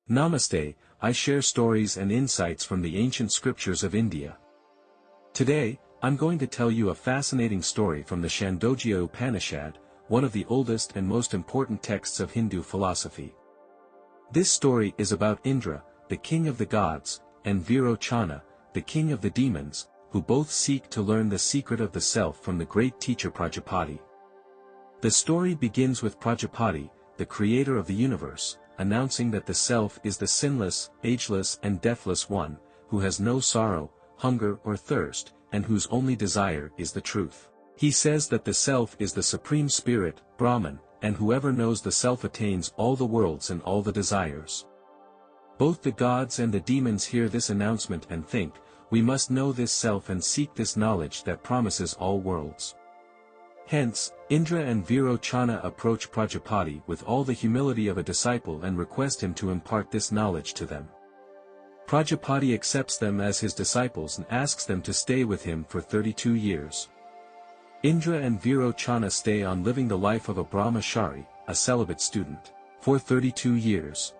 Namaste, I share stories and insights from the ancient scriptures of India. Today, I'm going to tell you a fascinating story from the Chandogya Upanishad, one of the oldest and most important texts of Hindu philosophy. This story is about Indra, the king of the gods, and Virochana, the king of the demons, who both seek to learn the secret of the self from the great teacher Prajapati. The story begins with Prajapati, the creator of the universe, announcing that the self is the sinless, ageless and deathless one, who has no sorrow, hunger or thirst, and whose only desire is the truth. He says that the self is the supreme spirit, Brahman, and whoever knows the self attains all the worlds and all the desires. Both the gods and the demons hear this announcement and think, we must know this self and seek this knowledge that promises all worlds. Hence, Indra and Virochana approach Prajapati with all the humility of a disciple and request him to impart this knowledge to them. Prajapati accepts them as his disciples and asks them to stay with him for 32 years. Indra and Virochana stay on living the life of a brahmachari, a celibate student, for 32 years.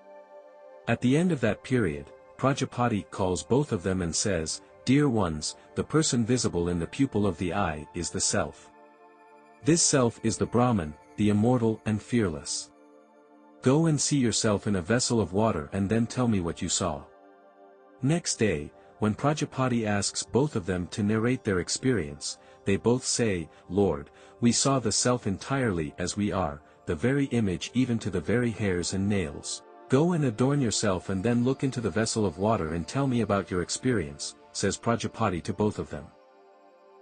At the end of that period, Prajapati calls both of them and says, "Dear ones, the person visible in the pupil of the eye is the self. This self is the Brahman, the immortal and fearless. Go and see yourself in a vessel of water and then tell me what you saw." Next day, when Prajapati asks both of them to narrate their experience, they both say, "Lord, we saw the self entirely as we are, the very image even to the very hairs and nails. Go and adorn yourself and then look into the vessel of water and tell me about your experience," says Prajapati to both of them.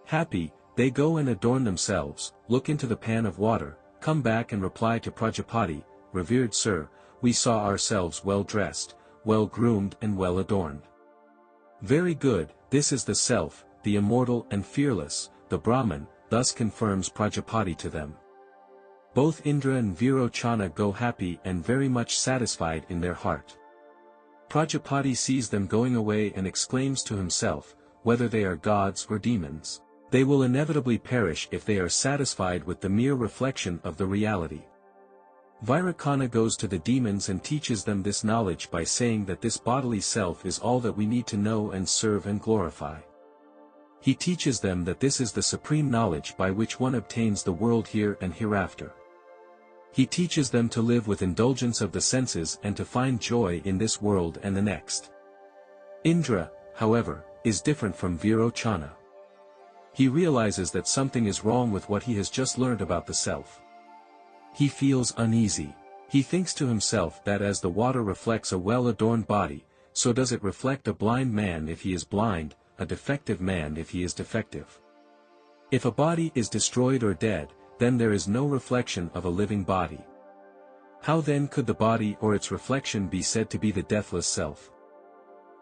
Happy, they go and adorn themselves, look into the pan of water, come back and reply to Prajapati, "Revered sir, we saw ourselves well dressed, well groomed and well adorned." "Very good, this is the self, the immortal and fearless, the Brahman," thus confirms Prajapati to them. Both Indra and Virochana go happy and very much satisfied in their heart. Prajapati sees them going away and exclaims to himself, whether they are gods or demons, they will inevitably perish if they are satisfied with the mere reflection of the reality. Virochana goes to the demons and teaches them this knowledge by saying that this bodily self is all that we need to know and serve and glorify. He teaches them that this is the supreme knowledge by which one obtains the world here and hereafter. He teaches them to live with indulgence of the senses and to find joy in this world and the next. Indra, however, is different from Virochana. He realizes that something is wrong with what he has just learned about the self. He feels uneasy. He thinks to himself that as the water reflects a well-adorned body, so does it reflect a blind man if he is blind, a defective man if he is defective. If a body is destroyed or dead, then there is no reflection of a living body. How then could the body or its reflection be said to be the deathless self?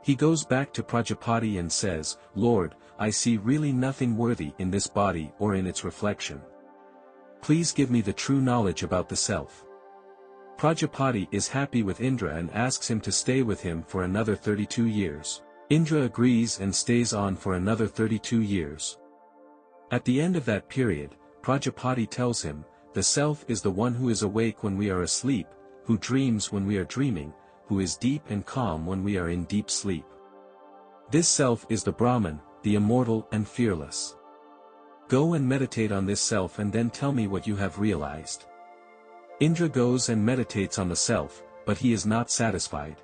He goes back to Prajapati and says, "Lord, I see really nothing worthy in this body or in its reflection. Please give me the true knowledge about the self." Prajapati is happy with Indra and asks him to stay with him for another 32 years. Indra agrees and stays on for another 32 years. At the end of that period, Prajapati tells him, "The self is the one who is awake when we are asleep, who dreams when we are dreaming, who is deep and calm when we are in deep sleep. This self is the Brahman, the immortal and fearless. Go and meditate on this self and then tell me what you have realized." Indra goes and meditates on the self, but he is not satisfied.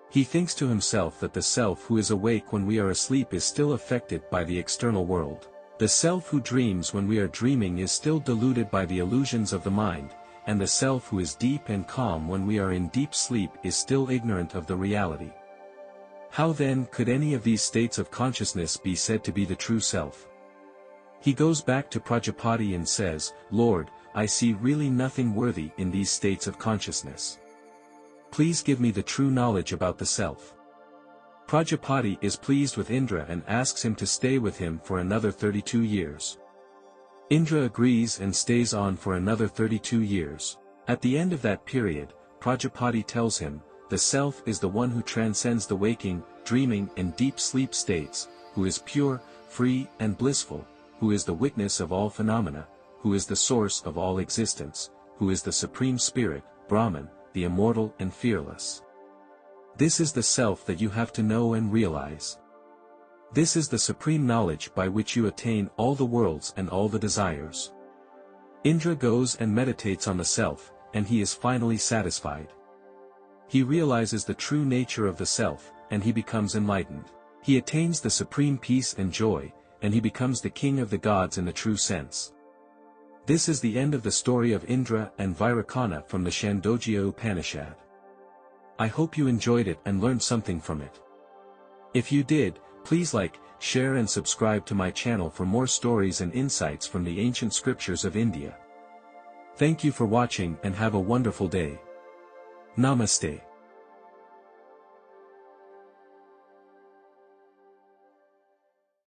He thinks to himself that the self who is awake when we are asleep is still affected by the external world. The self who dreams when we are dreaming is still deluded by the illusions of the mind, and the self who is deep and calm when we are in deep sleep is still ignorant of the reality. How then could any of these states of consciousness be said to be the true self? He goes back to Prajapati and says, "Lord, I see really nothing worthy in these states of consciousness. Please give me the true knowledge about the self." Prajapati is pleased with Indra and asks him to stay with him for another 32 years. Indra agrees and stays on for another 32 years. At the end of that period, Prajapati tells him, "The self is the one who transcends the waking, dreaming and deep sleep states, who is pure, free and blissful, who is the witness of all phenomena, who is the source of all existence, who is the supreme spirit, Brahman, the immortal and fearless. This is the self that you have to know and realize. This is the supreme knowledge by which you attain all the worlds and all the desires. Indra goes and meditates on the self, and he is finally satisfied. He realizes the true nature of the self, and he becomes enlightened. He attains the supreme peace and joy, and he becomes the king of the gods in the true sense. This is the end of the story of Indra and Virochana from the Chandogya Upanishad. I hope you enjoyed it and learned something from it. If you did, please like, share and subscribe to my channel for more stories and insights from the ancient scriptures of India. Thank you for watching and have a wonderful day. Namaste.